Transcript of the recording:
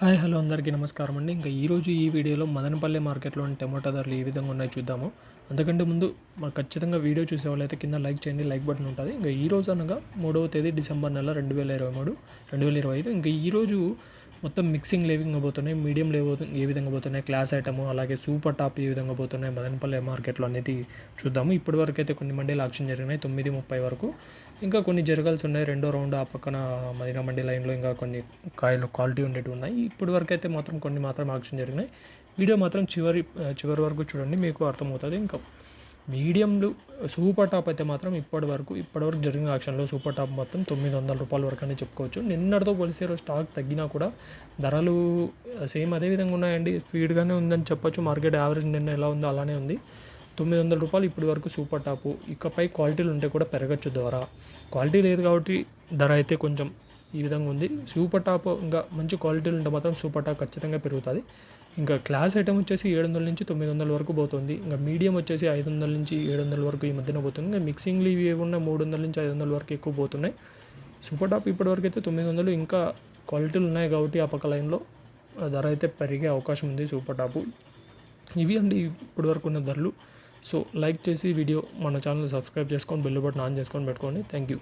Hi hello అందరికీ నమస్కారం అండి. ఇంకా ఈరోజు ఈ వీడియోలో మదనపల్లె మార్కెట్లోని టమాటా ధరలు ఏ విధంగా ఉన్నాయో చూద్దాము. అంతకంటే ముందు ఖచ్చితంగా వీడియో చూసే వాళ్ళైతే కింద లైక్ చేయండి, లైక్ బటన్ ఉంటుంది. ఇంకా ఈరోజు అనగా 3వ తేదీ డిసెంబర్ నెల 2023 ఇంకా ఈరోజు మొత్తం మిక్సింగ్ ఏ విధంగా పోతున్నాయి, మీడియం ఏ విధంగా పోతున్నాయి, క్లాస్ ఐటమ్ అలాగే సూపర్ టాప్ ఏ విధంగా పోతున్నాయి మదనపల్లె మార్కెట్లో అనేది చూద్దాము. ఇప్పటి వరకు అయితే కొన్ని మండీలు ఆక్షన్ జరిగినాయి 9:30 వరకు. ఇంకా కొన్ని జరగాల్సి ఉన్నాయి. రెండో రౌండ్ ఆ పక్కన మదీనా మండీ లైన్లో ఇంకా కొన్ని కాయలు క్వాలిటీ ఉండేటివి ఉన్నాయి. ఇప్పటి వరకు అయితే మాత్రం కొన్ని మాత్రం ఆక్షన్ జరిగినాయి. వీడియో మాత్రం చివరి వరకు చూడండి, మీకు అర్థమవుతుంది. ఇంకా మీడియంలు సూపర్ టాప్ అయితే మాత్రం ఇప్పటివరకు జరిగిన ఆక్షన్లో సూపర్ టాప్ మొత్తం 900 రూపాయల వరకు అని చెప్పుకోవచ్చు. నిన్నటితో పోలిస్తే స్టాక్ తగ్గినా కూడా ధరలు సేమ్ అదే విధంగా ఉన్నాయండి. స్పీడ్గానే ఉందని చెప్పొచ్చు. మార్కెట్ యావరేజ్ నిన్న ఎలా ఉందో అలానే ఉంది. 900 రూపాయలు ఇప్పటి వరకు సూపర్ టాపు. ఇకపై క్వాలిటీలు ఉంటే కూడా పెరగచ్చు ధర. క్వాలిటీ లేదు కాబట్టి ధర అయితే కొంచెం ఈ విధంగా ఉంది. సూపర్ టాప్ ఇంకా మంచి క్వాలిటీలు ఉంటే మాత్రం సూపర్ టాప్ ఖచ్చితంగా పెరుగుతుంది. ఇంకా క్లాస్ ఐటమ్ వచ్చేసి 700 నుంచి 900 వరకు పోతుంది. ఇంకా మీడియం వచ్చేసి 500 నుంచి 700 వరకు ఈ మధ్యన పోతుంది. ఇంకా మిక్సింగ్లు ఇవి ఏమున్నా 300 నుంచి 500 వరకు ఎక్కువ పోతున్నాయి. సూపర్ టాప్ ఇప్పటివరకు అయితే 900. ఇంకా క్వాలిటీలు ఉన్నాయి కాబట్టి ఆ పక్క లైన్లో ధర అయితే పెరిగే అవకాశం ఉంది సూపర్ టాపు. ఇవి అండి ఇప్పటి వరకు ఉన్న ధరలు. సో లైక్ చేసి వీడియో మన ఛానల్ సబ్స్క్రైబ్ చేసుకొని బెల్ బటన్ ఆన్ చేసుకొని పెట్టుకోండి. Thank you.